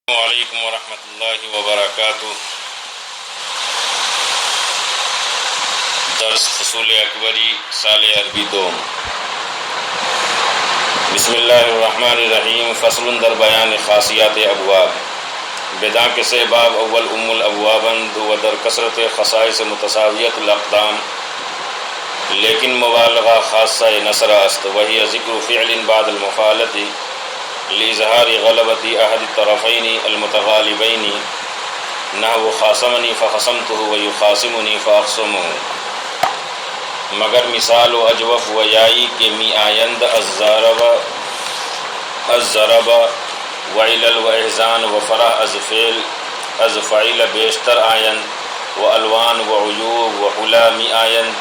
السلام علیکم ورحمۃ اللہ وبرکاتہ۔ درس فصول اکبری سال عربی دوم۔ بسم اللہ الرحمن الرحیم۔ فصل در بیان خاصیات ابواب۔ بدا کے سے باب اول الابوابن دو و در کثرت خصائص متساویت الاقدام، لیکن مبالغہ خاصہ نصر است، وہی ذکر فعل بعد المفعلۃ لإظہار غلبۃ احد الطرفین المتغالبین، نحو خاصمنی فخصمتہ ویخاصمنی فاخصمہ، مگر مثال و اجوف و یائی کے می آیند الضرب و علل و احزان و فرح از فعل بیشتر آیند، و الوان و عیوب و حلا می آیند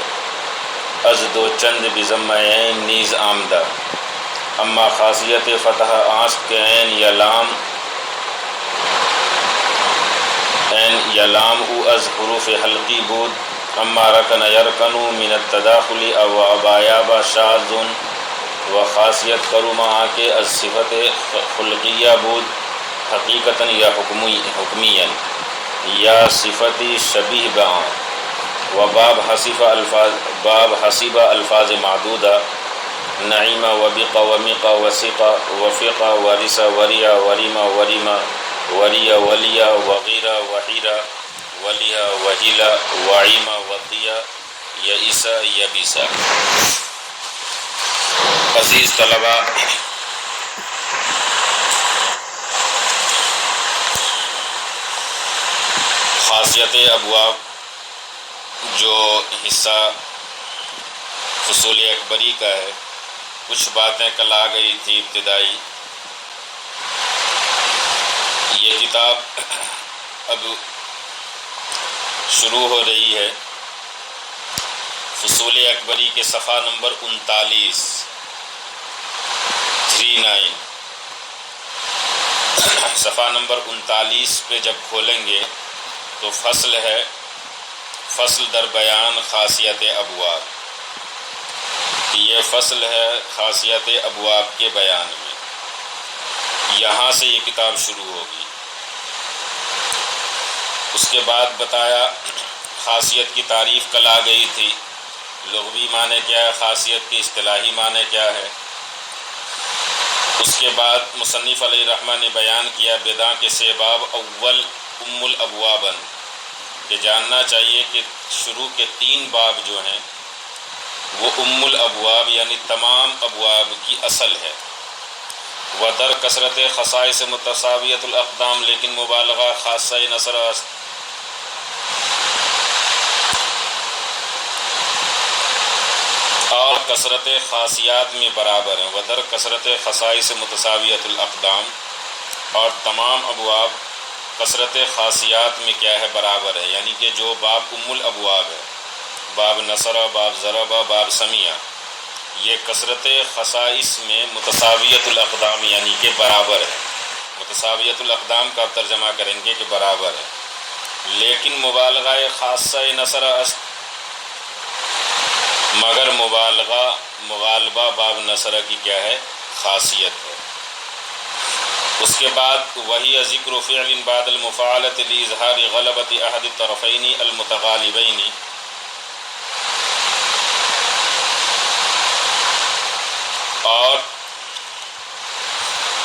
از دو چند بضمین نیز آمدہ۔ اما خاصیت فتح آنچ کے عین یا لام او از حروف حلقی بود، اما رکن یرکن من التداخل او ابایابا شاذ، و خاصیت کروما آکے از صفت خلقیہ بود، حقیقتاً یا حکمیاً یا صفت شبیہ بعام، و باب حسیب الفاظ معدودہ، نعیم وبق ومق وسق وفق ورث وریا وریم وریما وریا ولیا وغیرہ وحیرہ ولیا وحیلا وعیم وطیہ یئیسا یبیسا۔ عزیز طلباء، خاصیت ابواب جو حصہ فصول اکبری کا ہے، کچھ باتیں کل آ گئی تھی ابتدائی۔ یہ کتاب اب شروع ہو رہی ہے فصول اکبری کے صفحہ نمبر 39 صفحہ نمبر 39 پہ جب کھولیں گے تو فصل ہے، فصل در بیان خاصیت ابواب۔ یہ فصل ہے خاصیت ابواب کے بیان میں، یہاں سے یہ کتاب شروع ہوگی۔ اس کے بعد بتایا خاصیت کی تعریف کل آ گئی تھی، لغوی معنی کیا ہے خاصیت کی، اصطلاحی معنی کیا ہے۔ اس کے بعد مصنف علیہ الرحمہ نے بیان کیا بدا کے سے باب اول الابوابن، کہ جاننا چاہیے کہ شروع کے 3 باب جو ہیں وہ الابواب یعنی تمام ابواب کی اصل ہے۔ ودر کثرت خصائص متساویت الاقدام، لیکن مبالغہ خاصہ نصر است، اور کثرت خاصیات میں برابر ہیں۔ ودر کثرت خصائص متساویت الاقدام، اور تمام ابواب کثرت خاصیات میں کیا ہے، برابر ہے، یعنی کہ جو باب الابواب ہے، باب نصر، باب ضرب، باب سمیع، یہ کثرت خصائص میں متساویت الاقدام یعنی کہ برابر ہے۔ متساویت الاقدام کا ترجمہ کریں گے کہ برابر ہے، لیکن مبالغہ خاصہ نصر است، مگر مغالبہ باب نصر کی کیا ہے، خاصیت ہے۔ اس کے بعد وہی ذکر فعل بعد المفعلۃ لإظہار غلبۃ احد الطرفین المتغالبین، اور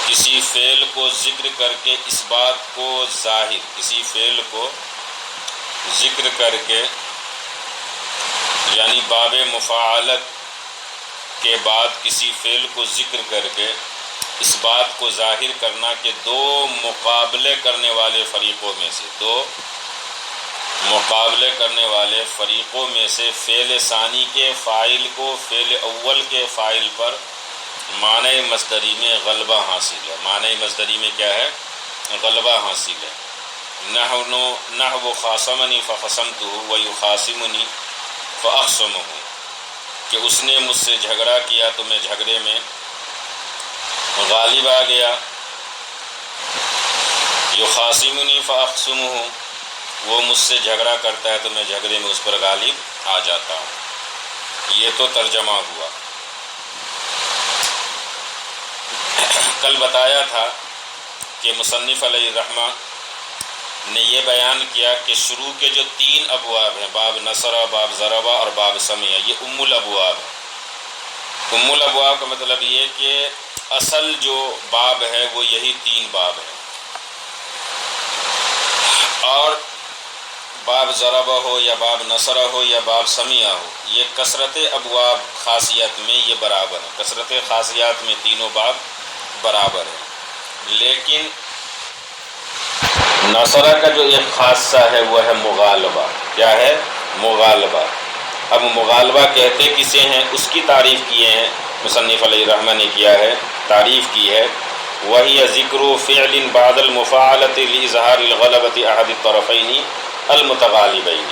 کسی فعل کو ذکر کر کے اس بات کو ظاہر، کسی فعل کو ذکر کر کے، یعنی باب مفاعلت کے بعد کسی فعل کو ذکر کر کے اس بات کو ظاہر کرنا کہ دو مقابلے کرنے والے فریقوں میں سے فعل ثانی کے فاعل کو فعل اول کے فاعل پر معنی مصدری میں غلبہ حاصل ہے۔ معنی مصدری میں کیا ہے، غلبہ حاصل ہے۔ نحو خاصمنی فخصمتہ ویخاصمنی فاخصمہ، کہ اس نے مجھ سے جھگڑا کیا تو میں جھگڑے میں غالب آ گیا۔ یخاصمنی فاخصمہ، وہ مجھ سے جھگڑا کرتا ہے تو میں جھگڑے میں اس پر غالب آ جاتا ہوں۔ یہ تو ترجمہ ہوا۔ کل بتایا تھا کہ مصنف علیہ الرحمہ نے یہ بیان کیا کہ شروع کے جو 3 ابواب ہیں، باب نصرہ، باب ضربہ اور باب سمیع، یہ ام الابواب ہے۔ ام الابواب کا مطلب یہ کہ اصل جو باب ہے وہ یہی 3 باب ہیں، اور باب ضربہ ہو یا باب نصرہ ہو یا باب سمیع ہو، یہ کثرت ابواب خاصیت میں یہ برابر ہے، کثرت خاصیات میں تینوں باب برابر ہیں۔ لیکن نصرہ کا جو ایک خاصہ ہے وہ ہے مغالبہ۔ کیا ہے؟ مغالبہ۔ اب مغالبہ کہتے کسے ہیں؟ اس کی تعریف کیے ہیں مصنف علیہ الرحمہ نے، کیا ہے؟ تعریف کی ہے، وہی ذکر فعل بعد المفاعلۃ لاظہار الغلبۃ احد الطرفین المتغالبین،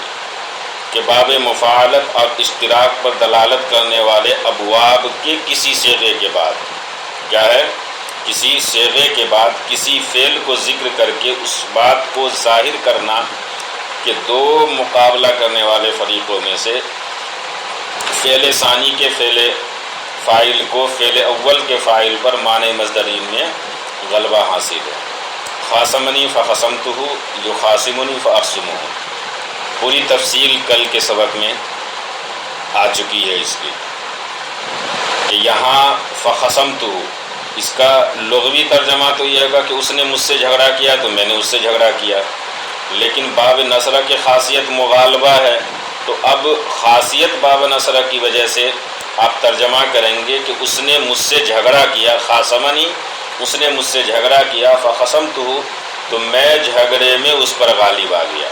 کہ باب مفاعلت اور اشتراک پر دلالت کرنے والے ابواب کے کسی صیغے کے بعد، کیا ہے؟ کسی صیغے کے بعد کسی فعل کو ذکر کر کے اس بات کو ظاہر کرنا کہ 2 مقابلہ کرنے والے فریقوں میں سے فعل ثانی کے فعل فاعل کو فعل اول کے فاعل پر معنی مصدرین میں غلبہ حاصل ہے۔ خاصمنی فخصمتہ، یخاصمنی فاخصمہ، پوری تفصیل کل کے سبق میں آ چکی ہے اس کی، کہ یہاں فخصمتہ اس کا لغوی ترجمہ تو یہ ہوگا کہ اس نے مجھ سے جھگڑا کیا تو میں نے اس سے جھگڑا کیا، لیکن باب نصرہ کی خاصیت مغالبہ ہے، تو اب خاصیت باب نصرہ کی وجہ سے آپ ترجمہ کریں گے کہ اس نے مجھ سے جھگڑا کیا، خاصمنی اس نے مجھ سے جھگڑا کیا، فخصمتہ تو میں جھگڑے میں اس پر غالب آ گیا۔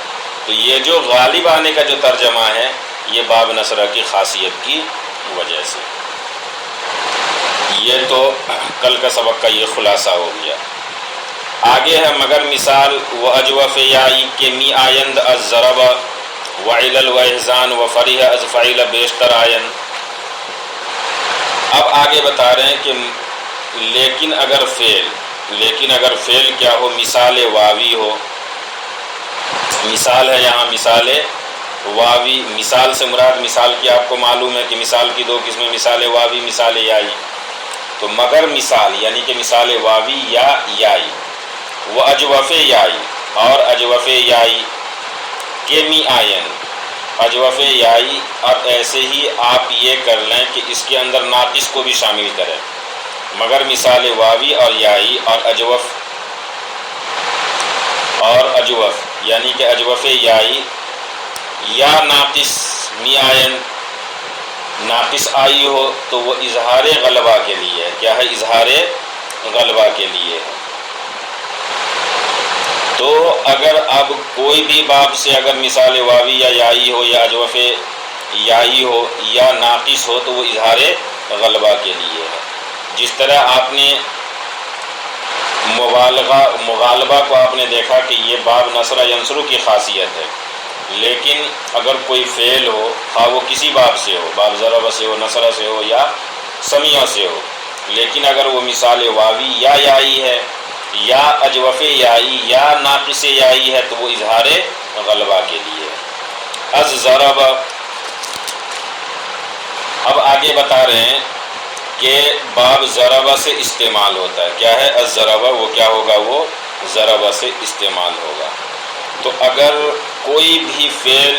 تو یہ جو غالب آنے کا جو ترجمہ ہے یہ باب نصرہ کی خاصیت کی وجہ سے۔ یہ تو کل کا سبق کا یہ خلاصہ ہو گیا۔ آگے ہے مگر مثال وَأَجْوَفِ یائی کے می آیند از ضرب وعلل و احزان و فریح از فعیل بیشتر آین۔ اب آگے بتا رہے ہیں کہ لیکن اگر فعل کیا ہو؟ مثال واوی ہو۔ مثال ہے یہاں مثال واوی، مثال سے مراد مثال کی آپ کو معلوم ہے کہ مثال کی 2 قسمیں، مثال واوی، مثال یائی۔ تو مگر مثال یعنی کہ مثال واوی یا یائی، وہ اجوف یائی اور اجوف یائی کے می آئین، اجوف یائی، اور ایسے ہی آپ یہ کر لیں کہ اس کے اندر ناقص کو بھی شامل کریں، مگر مثال واوی اور یائی اور اجوف یعنی کہ اجوف یائی یا ناقص می آئین ناقص آئی ہو تو وہ اظہار غلبہ کے لیے ہے۔ کیا ہے؟ اظہار غلبہ کے لیے ہے۔ تو اگر اب کوئی بھی باب سے اگر مثال واوی یا یائی ہو یا اجوف یائی ہو یا ناقص ہو تو وہ اظہار غلبہ کے لیے ہے۔ جس طرح آپ نے مغالبہ کو آپ نے دیکھا کہ یہ باب نصرہ ینصرو کی خاصیت ہے، لیکن اگر کوئی فعل ہو خواہ وہ کسی باب سے ہو، باب ضرب سے ہو، نصرہ سے ہو یا سمیع سے ہو، لیکن اگر وہ مثال واوی یا یائی ہے یا اجوف یائی یا ناقص یائی ہے تو وہ اظہار غلبہ کے لیے ہے۔ از ضرب، اب آگے بتا رہے ہیں کہ باب ضربہ سے استعمال ہوتا ہے۔ کیا ہے؟ از ضربہ، وہ کیا ہوگا؟ وہ ضربہ سے استعمال ہوگا۔ تو اگر کوئی بھی فعل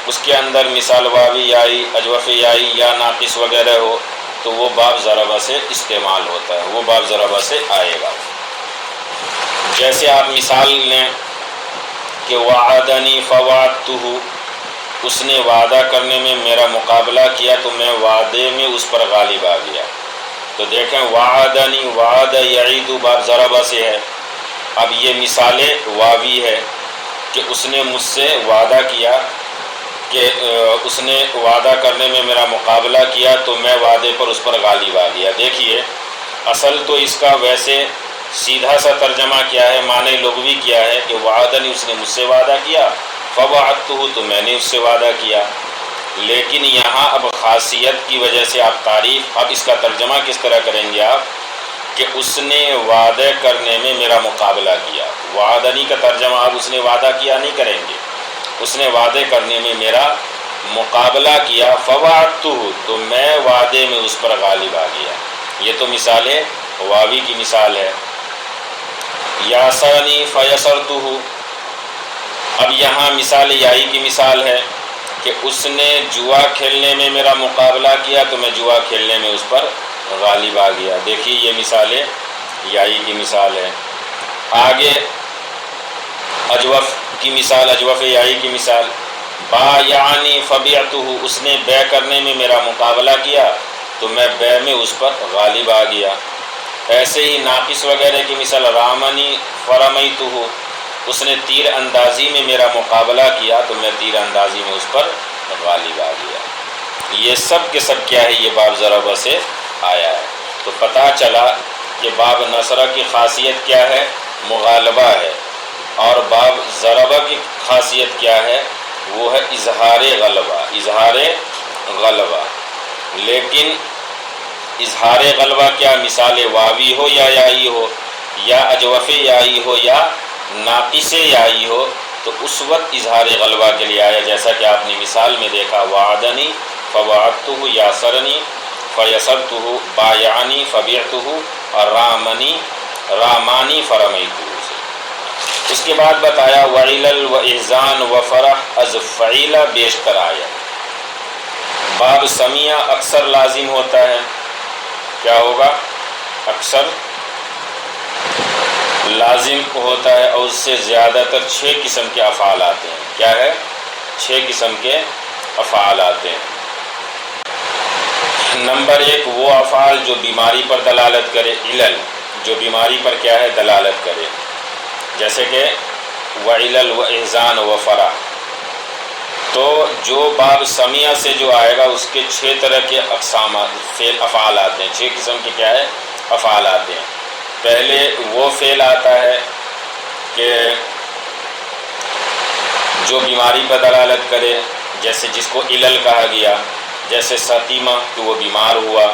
اس کے اندر مثال واوی یائی، اجوف یائی یا ناقص وغیرہ ہو تو وہ باب ضربہ سے استعمال ہوتا ہے، وہ باب ضربہ سے آئے گا۔ جیسے آپ مثال لیں کہ وعدنی فوعدتہ، اس نے وعدہ کرنے میں میرا مقابلہ کیا تو میں وعدے میں اس پر غالب آ گیا۔ تو دیکھیں وعدنی، وعد یعید باب ضربہ سے ہے۔ اب یہ مثال واوی ہے کہ اس نے مجھ سے وعدہ کیا کہ اس نے وعدہ کرنے میں میرا مقابلہ کیا تو میں وعدے پر اس پر غالب آ گیا۔ دیکھیے اصل تو اس کا ویسے سیدھا سا ترجمہ کیا ہے، معنی لغوی کیا ہے کہ وعدنی، اس نے مجھ سے وعدہ کیا، فوعدتہ تو میں نے اس سے وعدہ کیا، لیکن یہاں اب خاصیت کی وجہ سے آپ تعریف، اب اس کا ترجمہ کس طرح کریں گے آپ کہ اس نے وعدہ کرنے میں میرا مقابلہ کیا۔ وعدنی کا ترجمہ اب اس نے وعدہ کیا نہیں کریں گے، اس نے وعدے کرنے میں میرا مقابلہ کیا، فوعدتہ تو میں وعدے میں اس پر غالب آ گیا۔ یہ تو مثال واوی کی مثال ہے۔ یاسرنی فیسرتہ، اب یہاں مثال یائی کی مثال ہے کہ اس نے جوا کھیلنے میں میرا مقابلہ کیا تو میں جوا کھیلنے میں اس پر غالب آ گیا۔ دیکھیے یہ مثال یائی کی مثال ہے۔ آگے اجوف کی مثال، اجوف یائی کی مثال، بایعنی فبعتہ، اس نے بے کرنے میں میرا مقابلہ کیا تو میں بے میں اس پر غالب آ گیا۔ ایسے ہی ناقص وغیرہ کی مثال، رامنی فرمیتہ، اس نے تیر اندازی میں میرا مقابلہ کیا تو میں تیر اندازی میں اس پر غالب آ گیا۔ یہ سب کے سب کیا ہے؟ یہ باب ضربہ سے آیا ہے۔ تو پتہ چلا کہ باب نصرہ کی خاصیت کیا ہے؟ مغالبہ ہے، اور باب ضربہ کی خاصیت کیا ہے؟ وہ ہے اظہار غلبہ، اظہار غلبہ۔ لیکن اظہار غلبہ کیا مثال واوی ہو یا یائی ہو، یا اجوف یائی ہو یا ناقص یائی ہو، تو اس وقت اظہار غلبہ کے لیے آیا، جیسا کہ آپ نے مثال میں دیکھا، وعدنی فوعدتہ، یاسرنی فیسرتہ، بایعنی فبعتہ، اور رامانی فرمیتہ سے۔ اس کے بعد بتایا وعلل و احزان و فرح از فعیلہ بیشتر آیا۔ باب سمیہ اکثر لازم ہوتا ہے، کیا ہوگا؟ اکثر لازم ہوتا ہے، اور اس سے زیادہ تر 6 قسم کے افعال آتے ہیں۔ کیا ہے؟ 6 قسم کے افعال آتے ہیں۔ نمبر 1 وہ افعال جو بیماری پر دلالت کرے، علل جو بیماری پر کیا ہے؟ دلالت کرے، جیسے کہ وعلل و احزان و فرح۔ تو جو باب سمیہ سے جو آئے گا اس کے 6 طرح کے اقسامات فعل افعال آتے ہیں، 6 قسم کے کیا ہے؟ افعال آتے ہیں۔ پہلے وہ فعل آتا ہے کہ جو بیماری پر دلالت کرے، جیسے جس کو علل کہا گیا، جیسے سقیمہ کہ وہ بیمار ہوا۔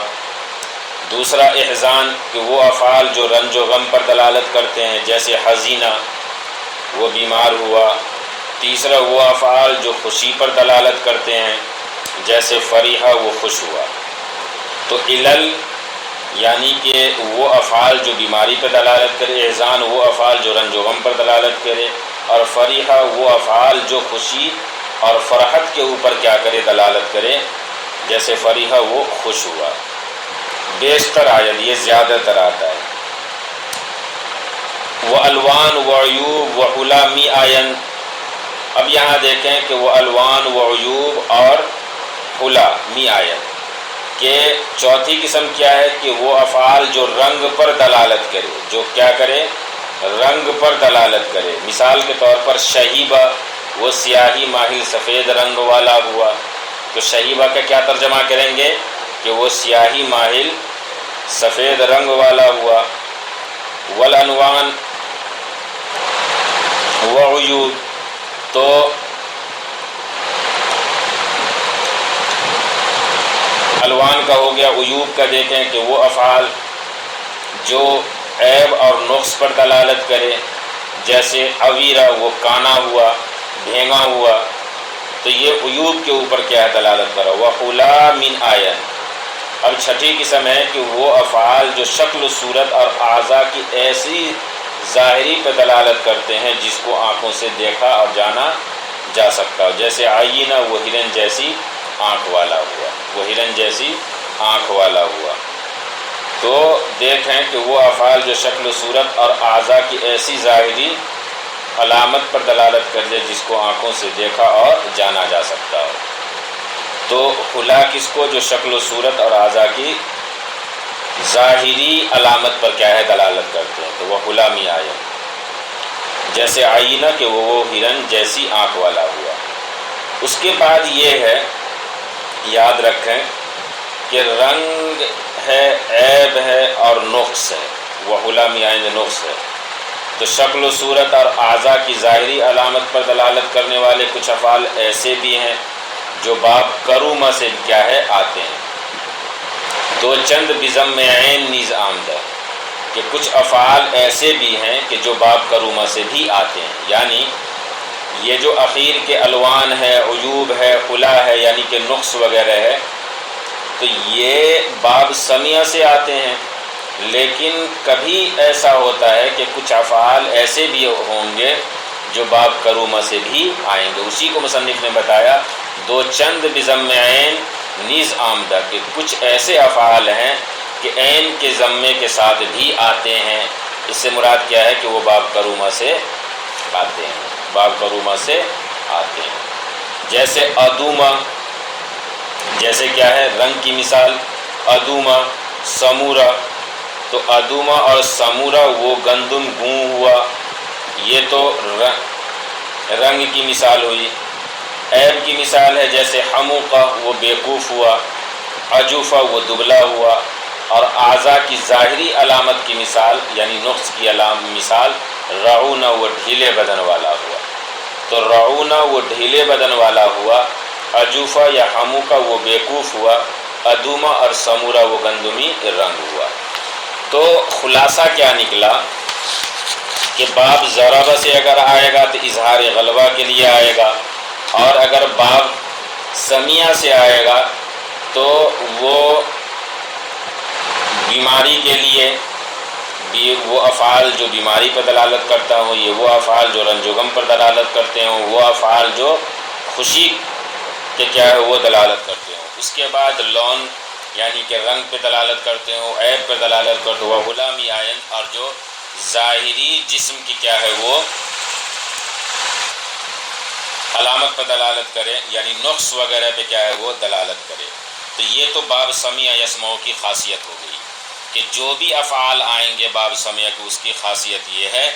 دوسرا احزان کہ وہ افعال جو رنج و غم پر دلالت کرتے ہیں، جیسے حزینہ وہ بیمار ہوا۔ تیسرا وہ افعال جو خوشی پر دلالت کرتے ہیں، جیسے فریحہ وہ خوش ہوا۔ تو علل یعنی کہ وہ افعال جو بیماری پر دلالت کرے، احزان وہ افعال جو رنج و غم پر دلالت کرے، اور فریحہ وہ افعال جو خوشی اور فرحت کے اوپر کیا کرے؟ دلالت کرے، جیسے فریحہ وہ خوش ہوا۔ بیشتر آیت یہ زیادہ تر آتا ہے۔ وَأَلْوَانُ وَعُیُوبُ وَحُلَا مِعَیَن، اب یہاں دیکھیں کہ وہ الوان و عیوب اور حلا مِعَیَن کہ چوتھی قسم کیا ہے؟ کہ وہ افعال جو رنگ پر دلالت کرے، جو کیا کرے؟ رنگ پر دلالت کرے۔ مثال کے طور پر شہیبہ وہ سیاہی ماہل سفید رنگ والا ہوا، تو شہیبہ کا کیا ترجمہ کریں گے؟ کہ وہ سیاہی ماہل سفید رنگ والا ہوا۔ والانوان وعیوب، تو الوان کا ہو گیا، عیوب کا دیکھیں کہ وہ افعال جو عیب اور نقص پر دلالت کرے، جیسے عویرہ وہ کانا ہوا، بھینگا ہوا، تو یہ عیوب کے اوپر کیا ہے؟ دلالت کرا۔ وَحُلَا مِنْ آیَن، اب چھٹی قسم ہے کہ وہ افعال جو شکل و صورت اور اعضاء کی ایسی ظاہری پہ دلالت کرتے ہیں جس کو آنکھوں سے دیکھا اور جانا جا سکتا ہو، جیسے عینہ وہ ہرن جیسی آنکھ والا ہوا، وہ ہرن جیسی آنکھ والا ہوا۔ تو دیکھیں کہ وہ افعال جو شکل و صورت اور اعضاء کی ایسی ظاہری علامت پر دلالت کر دے جس کو آنکھوں سے دیکھا اور جانا جا سکتا ہو۔ تو حلا کس کو؟ جو شکل و صورت اور اعضاء کی ظاہری علامت پر کیا ہے؟ دلالت کرتے ہیں، تو وہ حلا مِعَیَن، جیسے عینہ کہ وہ ہرن جیسی آنکھ والا ہوا۔ اس کے بعد یہ ہے، یاد رکھیں کہ رنگ ہے، عیب ہے اور نقص ہے، وہ حلا مِعَیَن نقص ہے۔ تو شکل و صورت اور اعضاء کی ظاہری علامت پر دلالت کرنے والے کچھ افعال ایسے بھی ہیں جو باب کرومہ سے کیا ہے؟ آتے ہیں۔ دو چند بضم عین نیز آمدہ، کہ کچھ افعال ایسے بھی ہیں کہ جو باب کرومہ سے بھی آتے ہیں، یعنی یہ جو اخیر کے الوان ہے، عیوب ہے، حلا ہے، یعنی کہ نقص وغیرہ ہے، تو یہ باب سمیہ سے آتے ہیں، لیکن کبھی ایسا ہوتا ہے کہ کچھ افعال ایسے بھی ہوں گے جو باب کرومہ سے بھی آئیں گے. اسی کو مصنف نے بتایا دو چند بضم عین نیز آمدہ کہ کچھ ایسے افعال ہیں کہ عین کے ضمے کے ساتھ بھی آتے ہیں. اس سے مراد کیا ہے کہ وہ باب کرومہ سے آتے ہیں، باب کرومہ سے آتے ہیں. جیسے ادومہ، جیسے کیا ہے رنگ کی مثال ادومہ سمورا. تو ادومہ اور سمورا وہ گندم گوں ہوا، یہ تو رنگ کی مثال ہوئی. عیب کی مثال ہے جیسے حموقہ وہ بیوقوف ہوا، عجوفہ وہ دبلا ہوا. اور اعضاء کی ظاہری علامت کی مثال یعنی نقص کی مثال رعونہ وہ ڈھیلے بدن والا ہوا. تو رعونہ وہ ڈھیلے بدن والا ہوا، عجوفہ یا حموقہ وہ بیوقوف ہوا، ادومہ اور سمورا وہ گندمی رنگ ہوا. تو خلاصہ کیا نکلا کہ باب ضربہ سے اگر آئے گا تو اظہار غلبہ کے لیے آئے گا، اور اگر باب سمیہ سے آئے گا تو وہ بیماری کے لیے وہ افعال جو بیماری پر دلالت کرتا ہوں، یہ وہ افعال جو رنج و غم پر دلالت کرتے ہوں، وہ افعال جو خوشی کے کیا ہے وہ دلالت کرتے ہوں. اس کے بعد لون یعنی کہ رنگ پہ دلالت کرتے ہوں، عیب پہ دلالت کرتے ہوں، غلامی آئین اور جو ظاہری جسم کی کیا ہے وہ علامت پہ دلالت کرے یعنی نقص وغیرہ پہ کیا ہے وہ دلالت کرے. تو یہ تو باب سمیع یسمعو کی خاصیت ہو گئی کہ جو بھی افعال آئیں گے باب سمیع کی اس کی خاصیت یہ ہے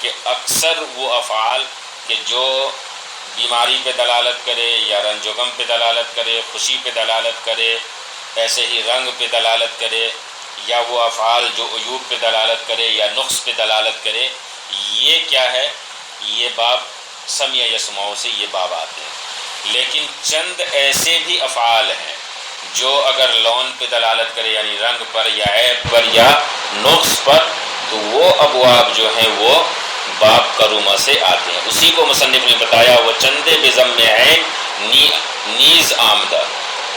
کہ اکثر وہ افعال کہ جو بیماری پہ دلالت کرے یا رنج و غم پہ دلالت کرے، خوشی پہ دلالت کرے، ایسے ہی رنگ پہ دلالت کرے، یا وہ افعال جو عیوب پہ دلالت کرے یا نقص پہ دلالت کرے، یہ کیا ہے یہ باب سمیع یسمعو سے یہ باب آتے ہیں. لیکن چند ایسے بھی افعال ہیں جو اگر لون پہ دلالت کرے یعنی رنگ پر یا عیب پر یا نقص پر، تو وہ ابواب جو ہیں وہ باب کرومہ سے آتے ہیں. اسی کو مصنف نے بتایا وہ چند بضم عین نیز آمدہ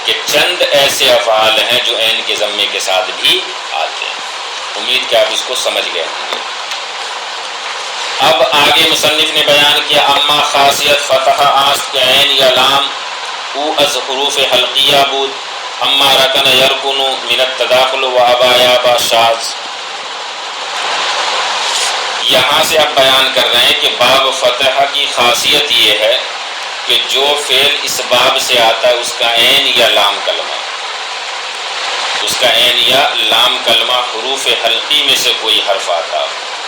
کہ چند ایسے افعال ہیں جو عین کے ضمے کے ساتھ بھی آتے ہیں. امید کہ آپ اس کو سمجھ گئے ہوں گے. اب آگے مصنف نے بیان کیا اما خاصیت فتح آست کے عین یا لام او از حروف حلقیہ بود اما رکن یرکن من التداخل و ابا یابا شاذ. یہاں سے اب بیان کر رہے ہیں کہ باب فتح کی خاصیت یہ ہے کہ جو فعل اس باب سے آتا ہے اس کا عین یا لام کلمہ، اس کا عین یا لام کلمہ حروف حلقی میں سے کوئی حرف آتا،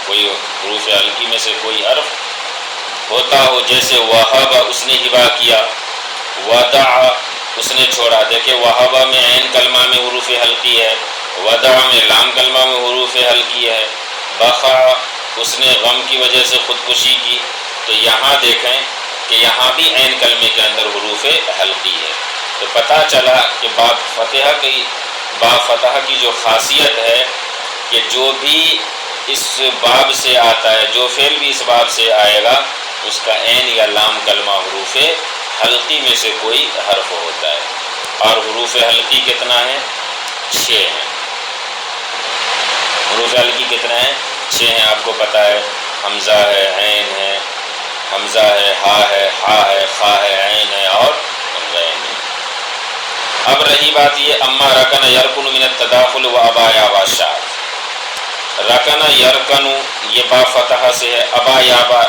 کوئی حروف حلقی میں سے کوئی حرف ہوتا ہو. جیسے وہب اس نے ہبا کیا، ودع اس نے چھوڑا. دیکھیں وہب میں عین کلمہ میں حروف حلقی ہے، ودع میں لام کلمہ میں حروف حلقی ہے. بخا اس نے غم کی وجہ سے خودکشی کی. تو یہاں دیکھیں کہ یہاں بھی عین کلمے کے اندر حروف حلقی ہے. تو پتہ چلا کہ باب فتح کی جو خاصیت ہے کہ جو بھی اس باب سے آتا ہے، جو فعل بھی اس باب سے آئے گا اس کا عین یا لام کلمہ حروف حلقی میں سے کوئی حرف ہوتا ہے. اور حروف حلقی کتنا ہے؟ 6 ہیں. حروف حلقی کتنا ہے؟ 6 ہیں. آپ کو پتہ ہے حمزہ ہے، عین ہے، حمزہ ہے، ہا ہے، ہا ہے، خا ہے، عین ہے اور غین ہے. اب رہی بات یہ اما رکن یرکن من التداخل و ابا یابا شاذ. رکن یرکن یہ با فتح سے ہے، ابا یابا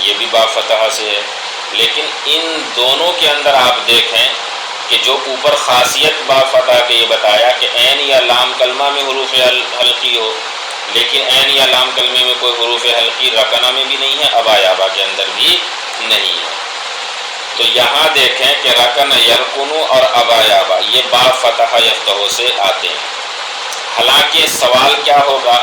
یہ بھی با فتح سے ہے. لیکن ان دونوں کے اندر آپ دیکھیں کہ جو اوپر خاصیت با فتح کے یہ بتایا کہ عین یا لام کلمہ میں حروف حلقی ہو، لیکن عین یا لام کلمے میں کوئی حروف حلقی رکنہ میں بھی نہیں ہے، ابا یابا کے اندر بھی نہیں ہے. تو یہاں دیکھیں کہ رکن یرکن اور ابا یابا یہ با فتح یفتح سے آتے ہیں. حالانکہ سوال کیا ہوگا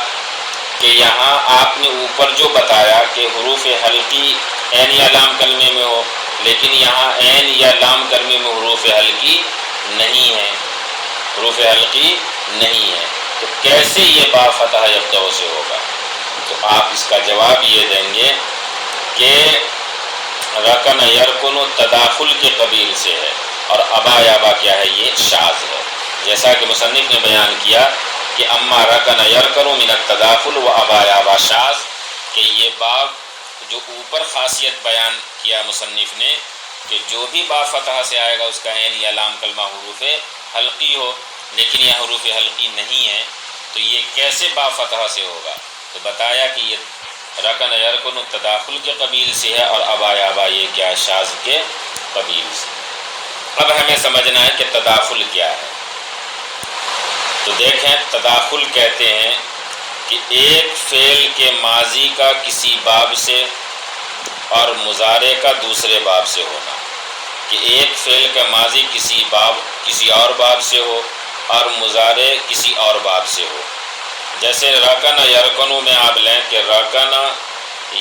کہ یہاں آپ نے اوپر جو بتایا کہ حروف حلقی عین یا لام کلمے میں ہو، لیکن یہاں عین یا لام کلمے میں حروف حلقی نہیں ہے، حروف حلقی نہیں ہے. تو کیسے یہ با فتح یفتح سے ہوگا؟ تو آپ اس کا جواب یہ دیں گے کہ رکن یرکن تداخل کے قبیل سے ہے اور ابا یابا کیا ہے؟ یہ شاذ ہے. جیسا کہ مصنف نے بیان کیا کہ کہ اما رکن یرکن من التداخل و ابا یابا شاذ، کہ یہ باب جو اوپر خاصیت بیان کیا مصنف نے کہ جو بھی با فتح سے آئے گا اس کا عین یا لام کلمہ حروف حلقی ہو، لیکن یہ حروف حلقی نہیں ہے، تو یہ کیسے با فتح سے ہوگا؟ تو بتایا کہ یہ رکن یرکن تداخل کے قبیل سے ہے اور ابا یابا یہ کیا ہے؟ شاذ کے قبیل سے۔ اب ہمیں سمجھنا ہے کہ تداخل کیا ہے۔ تو دیکھیں، تداخل کہتے ہیں کہ ایک فعل کے ماضی کا کسی باب سے اور مضارع کا دوسرے باب سے ہونا، کہ ایک فعل کا ماضی کسی اور باب سے ہو اور مضارع کسی اور باب سے ہو۔ جیسے رکن یرکنو میں آپ لیں کہ رکن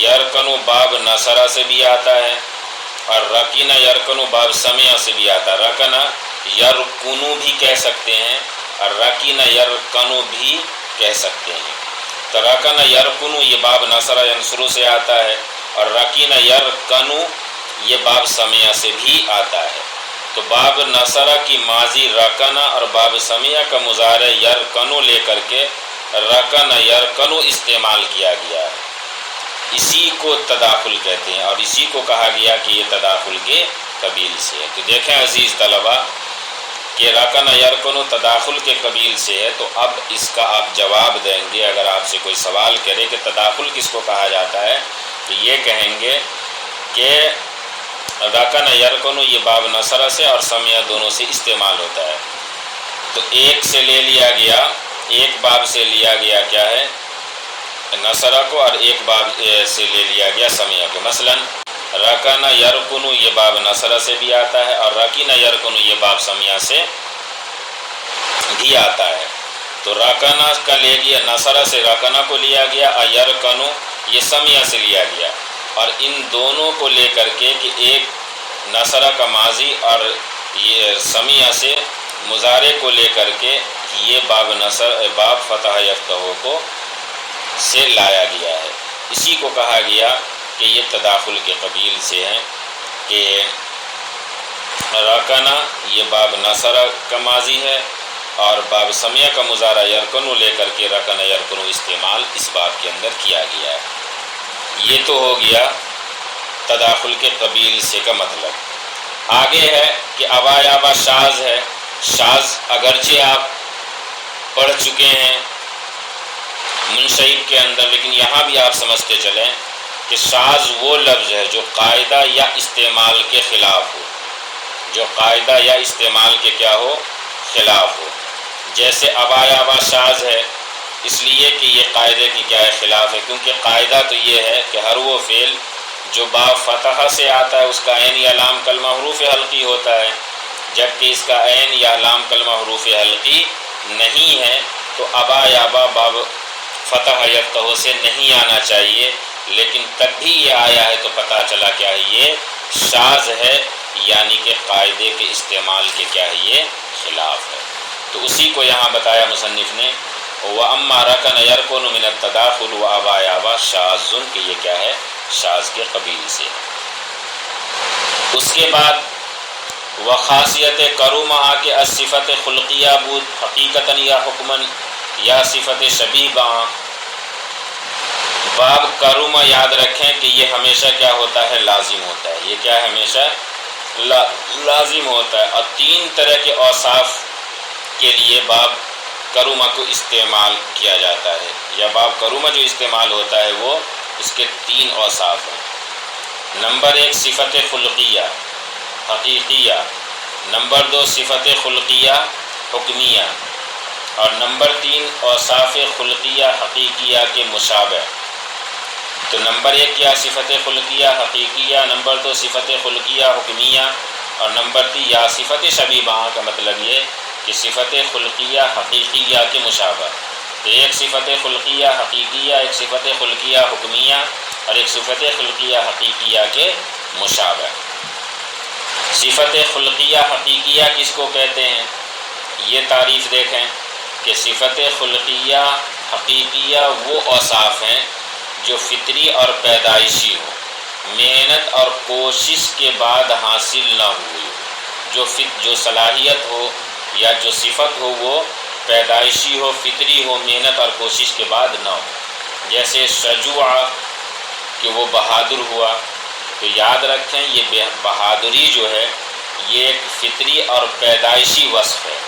یرکنو باب نصرہ سے بھی آتا ہے اور رکن یرکنو باب سمع سے بھی آتا ہے۔ رکن یرکنو بھی کہہ سکتے ہیں اور رکن یرکنو بھی کہہ سکتے ہیں۔ تو رکن یرکنو یہ باب نصرہ ینصرو سے آتا ہے اور رکن یرکنو یہ باب سمع سے بھی آتا ہے۔ تو باب نصرہ کی ماضی رکنا اور باب سمع کا مضارع یرکنو لے کر کے رکن یرکنو استعمال کیا گیا ہے، اسی کو تداخل کہتے ہیں اور اسی کو کہا گیا کہ یہ تداخل کے قبیل سے ہے۔ تو دیکھیں عزیز طلبہ کہ رکن یرکنو تداخل کے قبیل سے ہے، تو اب اس کا آپ جواب دیں گے۔ اگر آپ سے کوئی سوال کرے کہ تداخل کس کو کہا جاتا ہے تو یہ کہیں گے کہ رکن یرکنو یہ باب نصرہ سے اور سمع دونوں سے استعمال ہوتا ہے۔ تو ایک سے لے لیا گیا، ایک باب سے لیا گیا کیا ہے؟ نصرہ کو، اور ایک باب سے لے لیا گیا سمع کو۔ مثلا رکن یرکنو یہ باب نصرہ سے بھی آتا ہے اور رکن یرکنو یہ باب سمع سے بھی آتا ہے۔ تو رکنا کا لے گیا، نصرہ سے رکنا کو لیا گیا اور یرکنو یہ سمع سے لیا گیا، اور ان دونوں کو لے کر کے کہ ایک نصرہ کا ماضی اور یہ سمع سے مضارع کو لے کر کے یہ باب فتح یفتح کو سے لایا گیا ہے، اسی کو کہا گیا کہ یہ تداخل کے قبیل سے ہے کہ رکنا یہ باب نصرہ کا ماضی ہے اور باب سمع کا مضارع یرکنو لے کر کے رکن یرکنو استعمال اس باب کے اندر کیا گیا ہے۔ یہ تو ہو گیا تداخل کے قبیل سے کا مطلب۔ آگے ہے کہ ابا یابا شاذ ہے۔ شاذ اگرچہ آپ پڑھ چکے ہیں منشئب کے اندر، لیکن یہاں بھی آپ سمجھتے چلیں کہ شاذ وہ لفظ ہے جو قاعدہ یا استعمال کے خلاف ہو، جو قاعدہ یا استعمال کے کیا ہو؟ خلاف ہو۔ جیسے ابا یابا شاذ ہے اس لیے کہ یہ قاعدے کی کیا ہے؟ خلاف ہے، کیونکہ قاعدہ تو یہ ہے کہ ہر وہ فعل جو باب فتح سے آتا ہے اس کا عین یا لام کلمہ حروف حلقی ہوتا ہے، جبکہ اس کا عین یا لام کلمہ حروف حلقی نہیں ہے، تو ابا یابا باب فتح یفتح سے نہیں آنا چاہیے، لیکن تب بھی یہ آیا ہے تو پتہ چلا کیا ہے؟ یہ شاذ ہے، یعنی کہ قاعدے کے استعمال کے کیا ہے؟ یہ خلاف ہے۔ تو اسی کو یہاں بتایا مصنف نے، وَأَمَّا رَكَنَ يَرْكُنُ مِنَ التَّدَاخُلِ وَأَبَا يَابَا شَاذٌ، کہ یہ کیا ہے؟ شاذ کے قبیل سے۔ اس کے بعد وخاصیت کرومہ کے الصفت خلقیہ بود حقیقتاً یا حکماً یا صفت شبیہ باں۔ باب کرومہ یاد رکھیں کہ یہ ہمیشہ کیا ہوتا ہے؟ لازم ہوتا ہے۔ یہ کیا ہے؟ ہمیشہ لازم ہوتا ہے، اور تین طرح کے اوصاف کے لیے باب کرومہ کو استعمال کیا جاتا ہے، یا باب کرومہ جو استعمال ہوتا ہے وہ اس کے تین اوصاف ہیں۔ نمبر ایک صفت خلقیہ حقیقیہ، نمبر دو صفت خلقیہ حکمیہ، اور نمبر تین اوصاف خلقیہ حقیقیہ کے مشابہ۔ تو نمبر ایک کیا؟ صفت خلقیہ حقیقیہ، نمبر دو صفت خلقیہ حکمیہ، اور نمبر تین یا صفت شبیبہ کا مطلب یہ کہ صفت خلقیہ حقیقیہ کے مشابہ۔ تو ایک صفت خلقیہ حقیقیہ، ایک صفت خلقیہ حکمیہ، اور ایک صفت خلقیہ حقیقیہ کے مشابہ۔ صفت خلقیہ حقیقیہ کس کو کہتے ہیں؟ یہ تعریف دیکھیں کہ صفت خلقیہ حقیقیہ وہ اوصاف ہیں جو فطری اور پیدائشی ہو، محنت اور کوشش کے بعد حاصل نہ ہوئی، جو صلاحیت ہو یا جو صفت ہو وہ پیدائشی ہو، فطری ہو، محنت اور کوشش کے بعد نہ ہو. جیسے شجوع کہ وہ بہادر ہوا، تو یاد رکھیں یہ بہادری جو ہے یہ ایک فطری اور پیدائشی وصف ہے.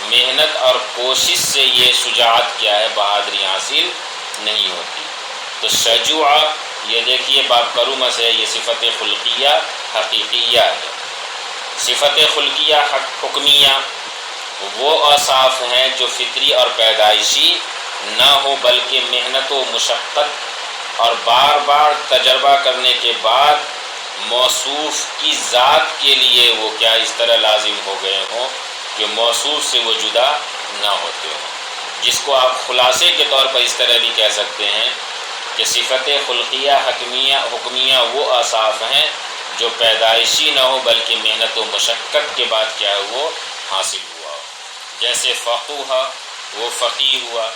محنت اور کوشش سے یہ شجاعت کیا ہے، بہادری حاصل نہیں ہوتی. تو شجوع یہ دیکھیے باب کرومہ سے یہ صفت خلقیہ حقیقیہ ہے. صفت خلقیہ حکمیہ وہ اوصاف ہیں جو فطری اور پیدائشی نہ ہو بلکہ محنت و مشقت اور بار بار تجربہ کرنے کے بعد موصوف کی ذات کے لیے وہ کیا اس طرح لازم ہو گئے ہوں کہ موصوف سے وہ جدا نہ ہوتے ہوں. جس کو آپ خلاصے کے طور پر اس طرح بھی کہہ سکتے ہیں کہ صفت خلقیہ حکمیہ وہ اوصاف ہیں جو پیدائشی نہ ہو بلکہ محنت و مشقت کے بعد کیا ہے وہ حاصل ہوا. جیسے فقوہ وہ فقیہ ہوا،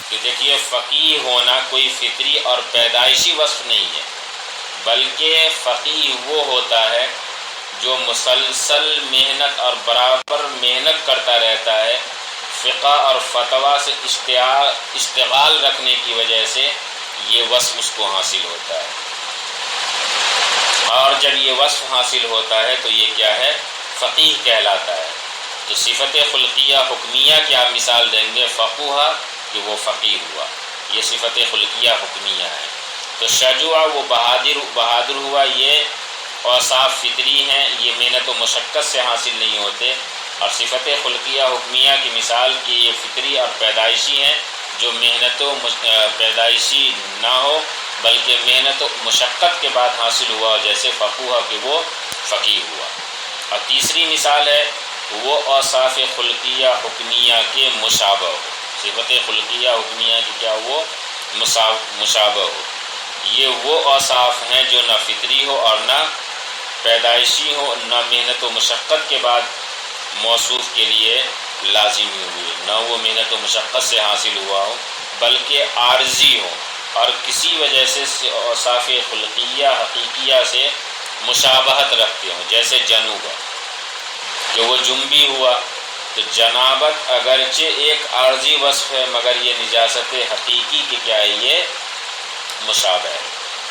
کہ دیکھیے فقیہ ہونا کوئی فطری اور پیدائشی وصف نہیں ہے، بلکہ فقیہ وہ ہوتا ہے جو مسلسل محنت اور برابر محنت کرتا رہتا ہے، فقہ اور فتویٰ سے اشتغال رکھنے کی وجہ سے یہ وصف اس کو حاصل ہوتا ہے. اور جب یہ وصف حاصل ہوتا ہے تو یہ کیا ہے، فقیہ کہلاتا ہے. تو صفت خلقیہ حکمیہ کی آپ مثال دیں گے فقوہ کہ وہ فقیہ ہوا، یہ صفت خلقیہ حکمیہ ہے. تو شجوع وہ بہادر ہوا، یہ اوصاف فطری ہیں، یہ محنت و مشقت سے حاصل نہیں ہوتے. اور صفت خلقیہ حکمیہ کی مثال کہ یہ فطری اور پیدائشی ہیں جو محنت و پیدائشی نہ ہو بلکہ محنت و مشقت کے بعد حاصل ہوا، جیسے فقوہ کہ وہ فقیہ ہوا. اور تیسری مثال ہے وہ اوصاف خلقیہ حکمیہ کے مشابہ ہو. صفت خلقیہ حکمیہ کی کیا وہ مشابہ ہو. یہ وہ اوصاف ہیں جو نہ فطری ہو اور نہ پیدائشی ہو، نہ محنت و مشقت کے بعد موصوف کے لیے لازمی ہوئے، نہ وہ محنت و مشقت سے حاصل ہوا ہو بلکہ عارضی ہو اور کسی وجہ سے اوصاف خلقیہ حقیقیہ سے مشابہت رکھتے ہوں. جیسے جنوب کہ وہ جنبی ہوا، تو جنابت اگرچہ ایک عارضی وصف ہے مگر یہ نجاست حقیقی کی کیا ہے، یہ مشابہ ہے.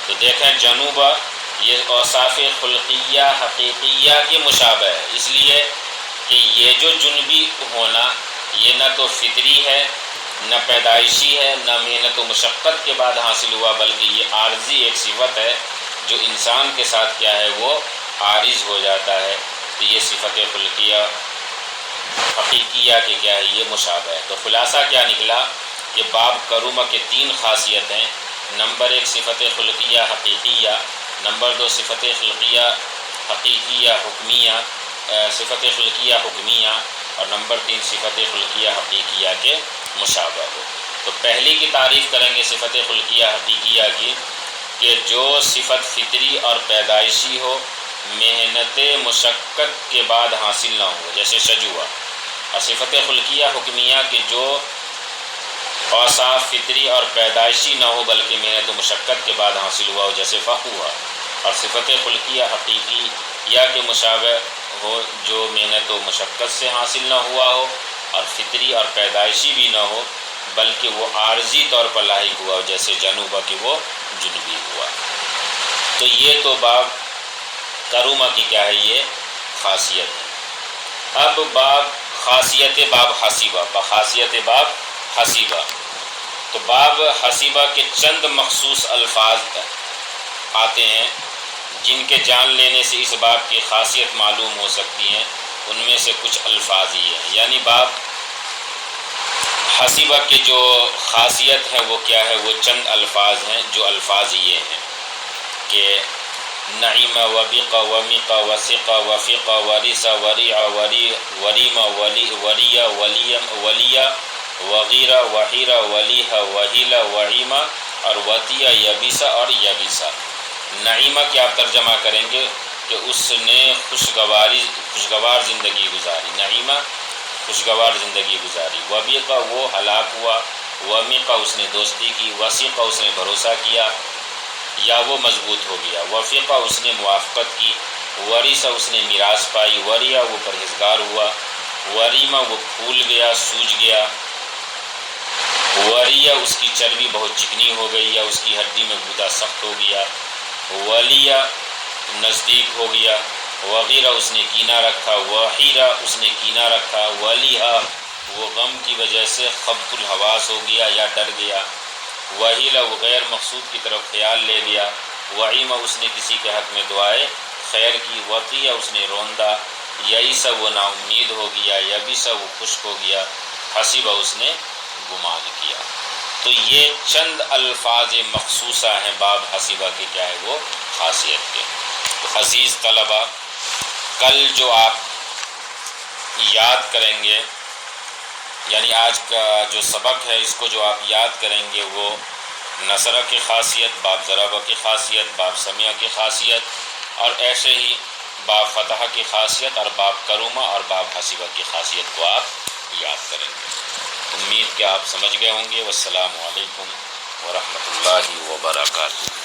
تو دیکھیں جنوبہ یہ اوصاف خلقیہ حقیقیہ کے مشابہ ہے، اس لیے کہ یہ جو جنبی ہونا یہ نہ تو فطری ہے نہ پیدائشی ہے نہ محنت و مشقت کے بعد حاصل ہوا بلکہ یہ عارضی ایک صفت ہے جو انسان کے ساتھ کیا ہے وہ عارض ہو جاتا ہے. تو یہ صفت خلقیہ حقیقیہ کے کیا ہے یہ مشابہ ہے. تو خلاصہ کیا نکلا کہ باب کرومہ کے 3 خاصیتیں: نمبر 1 صفت خلقیہ حقیقیہ، نمبر 2 صفت خلقیہ حقیقیہ حکمیہ صفت خلقیہ حکمیہ، اور نمبر 3 صفت خلقیہ حقیقیہ کے مشابہ ہو. تو پہلی کی تعریف کریں گے صفت خلقیہ حقیقیہ کی کہ جو صفت فطری اور پیدائشی ہو، محنت مشقت کے بعد حاصل نہ ہو، جیسے شجوع. اور صفت خلقیہ حکمیہ کہ جو اوصاف فطری اور پیدائشی نہ ہو بلکہ محنت و مشقت کے بعد حاصل ہوا ہو، جیسے فقوہ. اور صفت خلقیہ حقیقیہ کے مشابہ ہو جو محنت و مشقت سے حاصل نہ ہوا ہو اور فطری اور پیدائشی بھی نہ ہو بلکہ وہ عارضی طور پر لاحق ہوا ہو، جیسے جنوبہ کہ وہ جنبی ہوا. تو یہ تو باب کرومہ کی کیا ہے یہ خاصیت ہے. اب باب خاصیت باب حسیبہ، بخاصیت باب حسیبہ. تو باب حسیبہ کے چند مخصوص الفاظ آتے ہیں جن کے جان لینے سے اس باب کی خاصیت معلوم ہو سکتی ہیں. ان میں سے کچھ الفاظ یہ ہیں، یعنی باب حسیبہ کی جو خاصیت ہے وہ کیا ہے، وہ چند الفاظ ہیں. جو الفاظ یہ ہیں کہ نعیم وبق ومق وثق وفق ورث ورع وریم وریہ ولیہ وغیرہ وحیرہ ولیہ وحیلہ وعیمہ اور وطیہ یبیسہ اور یبیسہ. نعیمہ کی آپ ترجمہ کریں گے کہ اس نے خوشگوار زندگی گزاری، نعیمہ خوشگوار زندگی گزاری. وبقہ وہ ہلاک ہوا، ومقہ اس نے دوستی کی، وثقہ اس نے بھروسہ کیا یا وہ مضبوط ہو گیا، وفقہ اس نے موافقت کی، ورثہ اس نے میراث پائی، وریہ وہ پرہیزگار ہوا، وریمہ وہ پھول گیا سوج گیا، وریہ اس کی چربی بہت چکنی ہو گئی یا اس کی ہڈی میں گودا سخت ہو گیا، ولیہ نزدیک ہو گیا، وغیرہ اس نے کینہ رکھا، وحیرہ اس نے کینہ رکھا، ولیہا وہ غم کی وجہ سے خبط الحواس ہو گیا یا ڈر گیا، وحیلہ وہ غیر مقصود کی طرف خیال لے گیا، وعیمہ اس نے کسی کے حق میں دعائے خیر کی، وقیہ اس نے روندہ، یئیسہ وہ نا امید ہو گیا، یبیسہ وہ خشک ہو گیا، حسیبہ اس نے گمان کیا۔ تو یہ چند الفاظ مخصوصہ ہیں باب حسیبہ کے کیا ہے وہ خاصیت کے۔ تو عزیز طلبہ، کل جو آپ یاد کریں گے، یعنی آج کا جو سبق ہے اس کو جو آپ یاد کریں گے وہ نصرہ کی خاصیت، باب ضربہ کی خاصیت، باب سمیہ کی خاصیت، اور ایسے ہی باب فتح کی خاصیت اور باب کرومہ اور باب حسیبہ کی خاصیت کو آپ یاد کریں گے۔ امید کہ آپ سمجھ گئے ہوں گے۔ والسلام علیکم ورحمۃ اللہ وبرکاتہ۔